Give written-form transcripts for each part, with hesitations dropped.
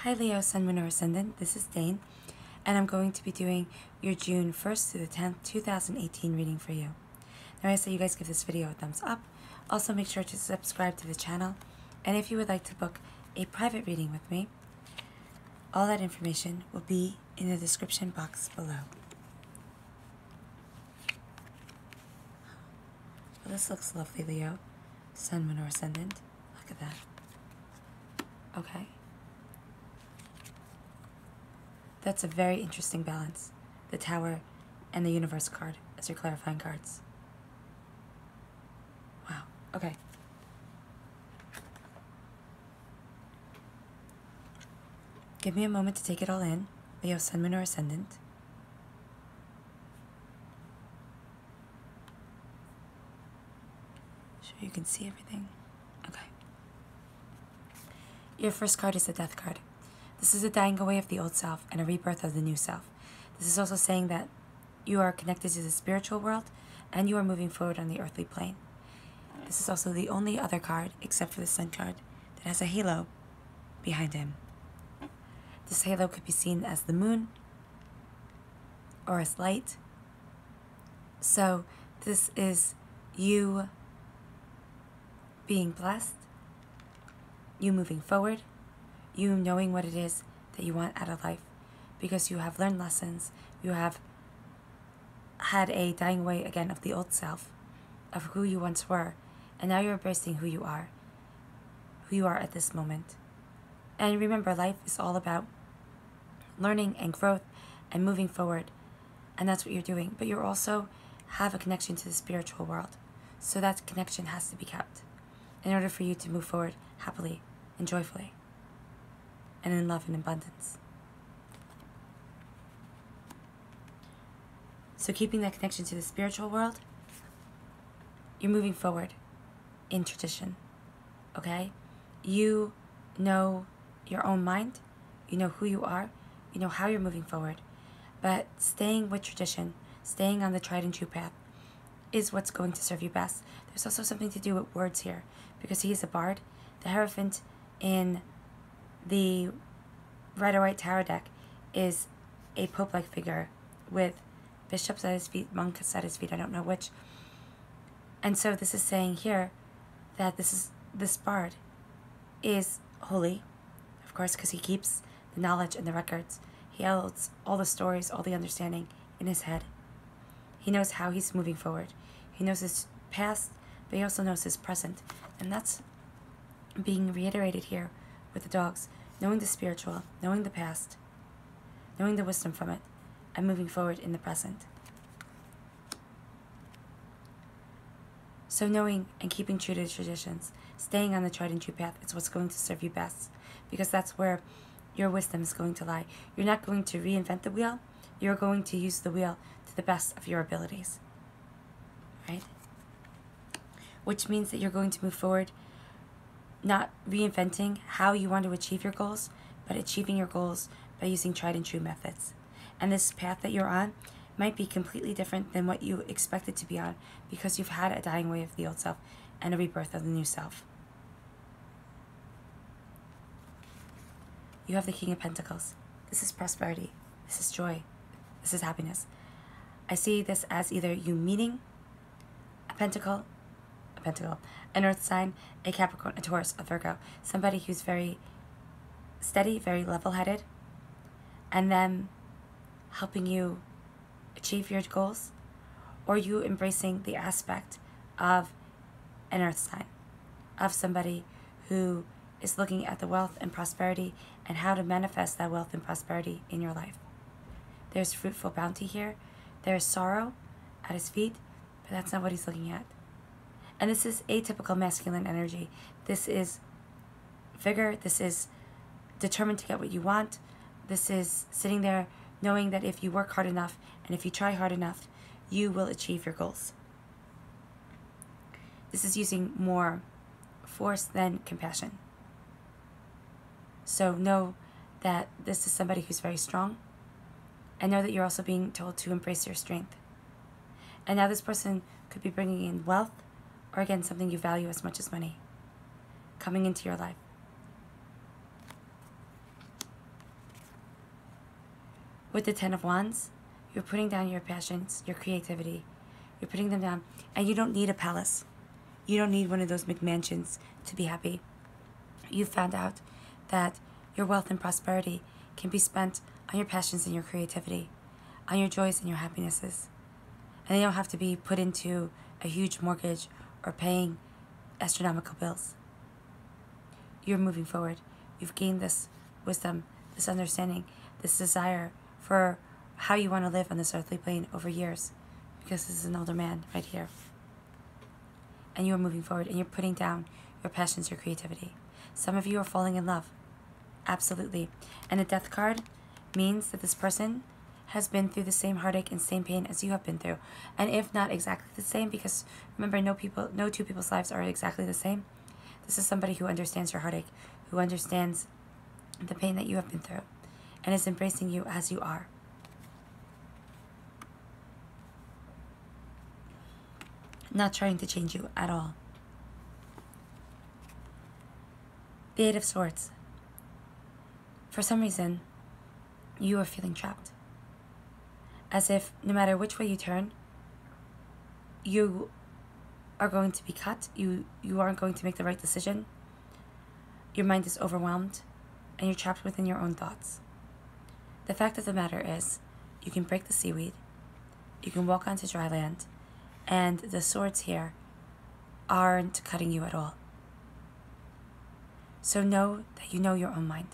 Hi Leo, Sun, Moon, or Ascendant. This is Dane, and I'm going to be doing your June 1st through the 10th, 2018 reading for you. Now I say you guys give this video a thumbs up. Also make sure to subscribe to the channel, and if you would like to book a private reading with me, all that information will be in the description box below. Well, this looks lovely, Leo. Sun, Moon, or Ascendant. Look at that. Okay. That's a very interesting balance. The Tower and the Universe card as your clarifying cards. Wow. Okay. Give me a moment to take it all in. Leo, Sun, Moon, or Ascendant. Sure you can see everything. Okay. Your first card is the Death card. This is a dying away of the old self and a rebirth of the new self. This is also saying that you are connected to the spiritual world and you are moving forward on the earthly plane. This is also the only other card, except for the Sun card, that has a halo behind him. This halo could be seen as the moon or as light. So this is you being blessed, you moving forward, you knowing what it is that you want out of life, because you have learned lessons, you have had a dying away again of the old self, of who you once were, and now you're embracing who you are at this moment. And remember, life is all about learning and growth and moving forward, and that's what you're doing. But you also have a connection to the spiritual world, so that connection has to be kept in order for you to move forward happily and joyfully and in love and abundance. So keeping that connection to the spiritual world, you're moving forward in tradition, okay? You know your own mind, you know who you are, you know how you're moving forward, but staying with tradition, staying on the tried and true path is what's going to serve you best. There's also something to do with words here, because he is a bard. The Hierophant in the Rider-Waite Tarot deck is a pope-like figure with bishops at his feet, monks at his feet, I don't know which. And so this is saying here that this bard is holy, of course, because he keeps the knowledge and the records. He holds all the stories, all the understanding in his head. He knows how he's moving forward. He knows his past, but he also knows his present. And that's being reiterated here with the dogs. Knowing the spiritual, knowing the past, knowing the wisdom from it, and moving forward in the present. So knowing and keeping true to traditions, staying on the tried and true path is what's going to serve you best, because that's where your wisdom is going to lie. You're not going to reinvent the wheel, you're going to use the wheel to the best of your abilities, right? Which means that you're going to move forward not reinventing how you want to achieve your goals, but achieving your goals by using tried and true methods. And this path that you're on might be completely different than what you expected to be on, because you've had a dying away of the old self and a rebirth of the new self. You have the King of Pentacles. This is prosperity. This is joy. This is happiness. I see this as either you meeting a pentacle, an earth sign, a Capricorn, a Taurus, a Virgo, somebody who's very steady, very level-headed, and them helping you achieve your goals, or you embracing the aspect of an earth sign, of somebody who is looking at the wealth and prosperity and how to manifest that wealth and prosperity in your life. There's fruitful bounty here. There's sorrow at his feet, but that's not what he's looking at. And this is atypical masculine energy. This is vigor. This is determined to get what you want. This is sitting there knowing that if you work hard enough and if you try hard enough, you will achieve your goals. This is using more force than compassion. So know that this is somebody who's very strong, and know that you're also being told to embrace your strength. And now this person could be bringing in wealth, or again, something you value as much as money, coming into your life. With the Ten of Wands, you're putting down your passions, your creativity. You're putting them down. And you don't need a palace. You don't need one of those McMansions to be happy. You found out that your wealth and prosperity can be spent on your passions and your creativity, on your joys and your happinesses. And they don't have to be put into a huge mortgage or paying astronomical bills. You're moving forward. You've gained this wisdom, this understanding, this desire for how you want to live on this earthly plane over years, because this is an older man right here. And you are moving forward, and you're putting down your passions, your creativity. Some of you are falling in love. Absolutely. And the Death card means that this person has been through the same heartache and same pain as you have been through. And if not exactly the same, because remember, no two people's lives are exactly the same. This is somebody who understands your heartache, who understands the pain that you have been through, and is embracing you as you are. Not trying to change you at all. The Eight of Swords. For some reason, you are feeling trapped. As if no matter which way you turn, you are going to be cut. You aren't going to make the right decision. Your mind is overwhelmed, and you're trapped within your own thoughts. The fact of the matter is, you can break the seaweed, you can walk onto dry land, and the swords here aren't cutting you at all. So know that you know your own mind.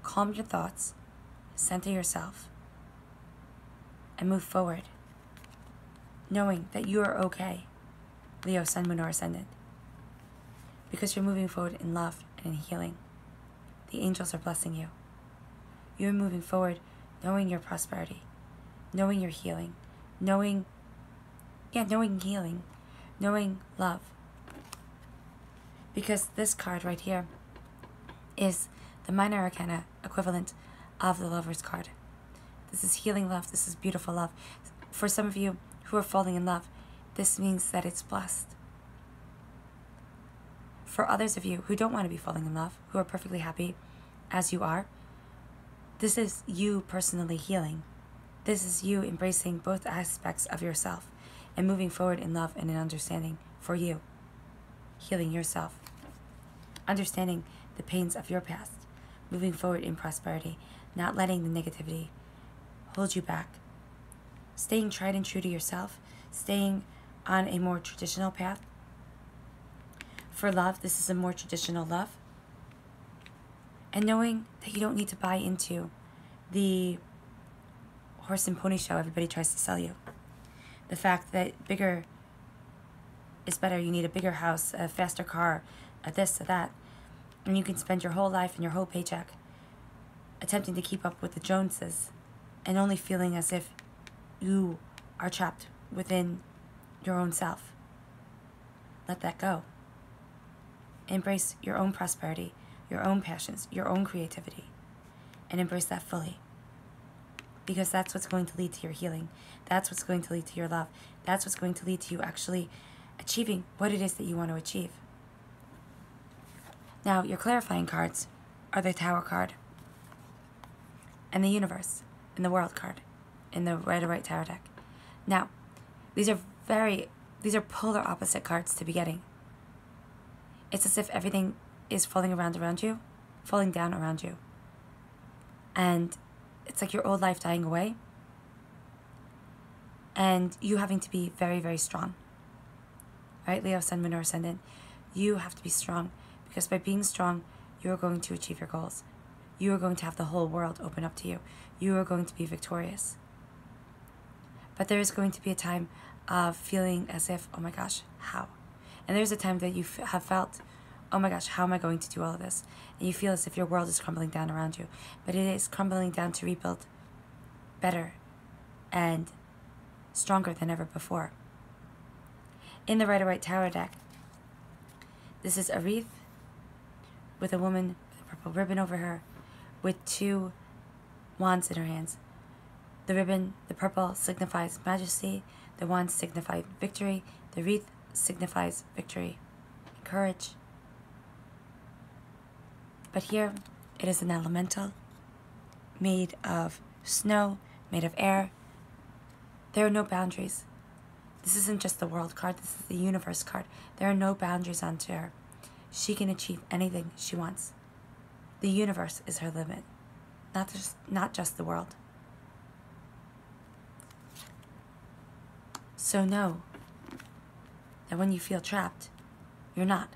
Calm your thoughts, center yourself, and move forward, knowing that you are okay, Leo, Sun, Moon, or Ascendant, because you're moving forward in love and in healing. The angels are blessing you. You're moving forward knowing your prosperity, knowing your healing, knowing healing, knowing love. Because this card right here is the Minor Arcana equivalent of the Lover's card. This is healing love. This is beautiful love. For some of you who are falling in love, this means that it's blessed. For others of you who don't want to be falling in love, who are perfectly happy as you are, this is you personally healing. This is you embracing both aspects of yourself and moving forward in love and in understanding for you. Healing yourself. Understanding the pains of your past. Moving forward in prosperity. Not letting the negativity hold you back. Staying tried and true to yourself. Staying on a more traditional path. For love, this is a more traditional love. And knowing that you don't need to buy into the horse and pony show everybody tries to sell you. The fact that bigger is better. You need a bigger house, a faster car, a this, a that. And you can spend your whole life and your whole paycheck attempting to keep up with the Joneses and only feeling as if you are trapped within your own self. Let that go. Embrace your own prosperity, your own passions, your own creativity, and embrace that fully. Because that's what's going to lead to your healing. That's what's going to lead to your love. That's what's going to lead to you actually achieving what it is that you want to achieve. Now, your clarifying cards are the Tower card and the Universe and the World card in the Rider-Waite Tarot deck. Now, these are polar opposite cards to be getting. It's as if everything is falling around you, falling down around you. And it's like your old life dying away. And you having to be very, very strong. Right, Leo, Sun, Moon, or Ascendant? You have to be strong. Because by being strong, you are going to achieve your goals. You are going to have the whole world open up to you. You are going to be victorious. But there is going to be a time of feeling as if, oh my gosh, how? And there's a time that you have felt, oh my gosh, how am I going to do all of this? And you feel as if your world is crumbling down around you. But it is crumbling down to rebuild better and stronger than ever before. In the Rider-Waite Tarot deck, this is a wreath with a woman with a purple ribbon over her with 2 wands in her hands. The ribbon, the purple, signifies majesty. The wands signify victory. The wreath signifies victory and courage. But here, it is an elemental made of snow, made of air. There are no boundaries. This isn't just the world card, this is the universe card. There are no boundaries onto her. She can achieve anything she wants. The universe is her limit, not just the world. So know that when you feel trapped, you're not.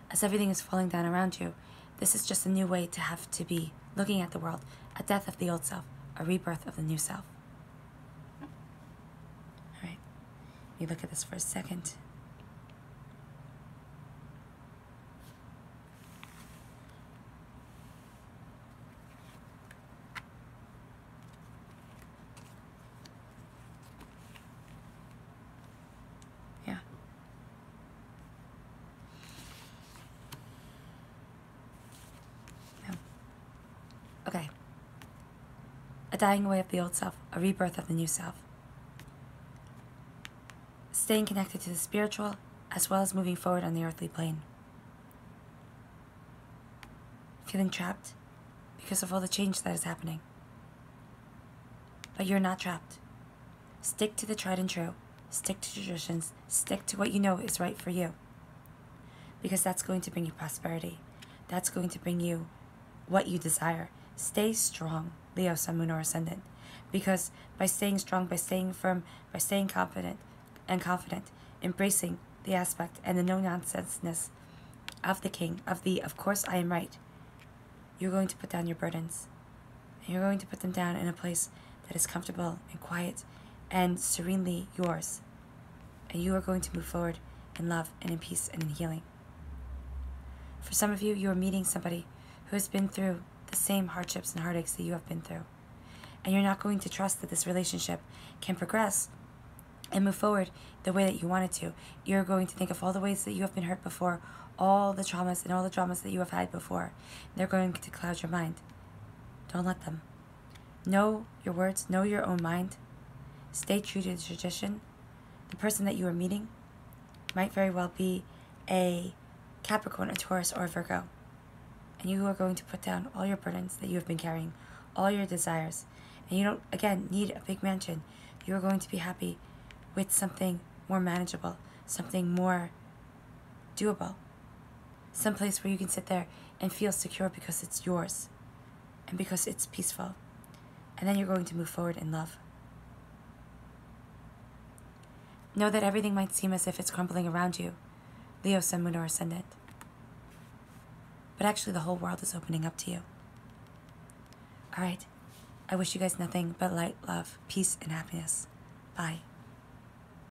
As everything is falling down around you, this is just a new way to have to be looking at the world, a death of the old self, a rebirth of the new self. All right, let me look at this for a second. Yeah. No. Okay. A dying away of the old self, a rebirth of the new self. Staying connected to the spiritual, as well as moving forward on the earthly plane. Feeling trapped because of all the change that is happening. But you're not trapped. Stick to the tried and true. Stick to traditions. Stick to what you know is right for you. Because that's going to bring you prosperity. That's going to bring you what you desire. Stay strong, Leo, Sun, Moon, or Ascendant. Because by staying strong, by staying firm, by staying confident, embracing the aspect and the no-nonsenseness of the king, of course I am right, you're going to put down your burdens. And you're going to put them down in a place that is comfortable and quiet and serenely yours. And you are going to move forward in love and in peace and in healing. For some of you, you are meeting somebody who has been through the same hardships and heartaches that you have been through. And you're not going to trust that this relationship can progress and move forward the way that you want it to. You're going to think of all the ways that you have been hurt before, all the traumas and all the dramas that you have had before. They're going to cloud your mind. Don't let them. Know your words, know your own mind. Stay true to the tradition. The person that you are meeting might very well be a Capricorn, a Taurus, or a Virgo. And you are going to put down all your burdens that you have been carrying, all your desires. And you don't, again, need a big mansion. You are going to be happy with something more manageable, something more doable. Someplace where you can sit there and feel secure because it's yours and because it's peaceful. And then you're going to move forward in love. Know that everything might seem as if it's crumbling around you, Leo, Sun, Moon, or Ascendant. But actually the whole world is opening up to you. All right. I wish you guys nothing but light, love, peace, and happiness. Bye.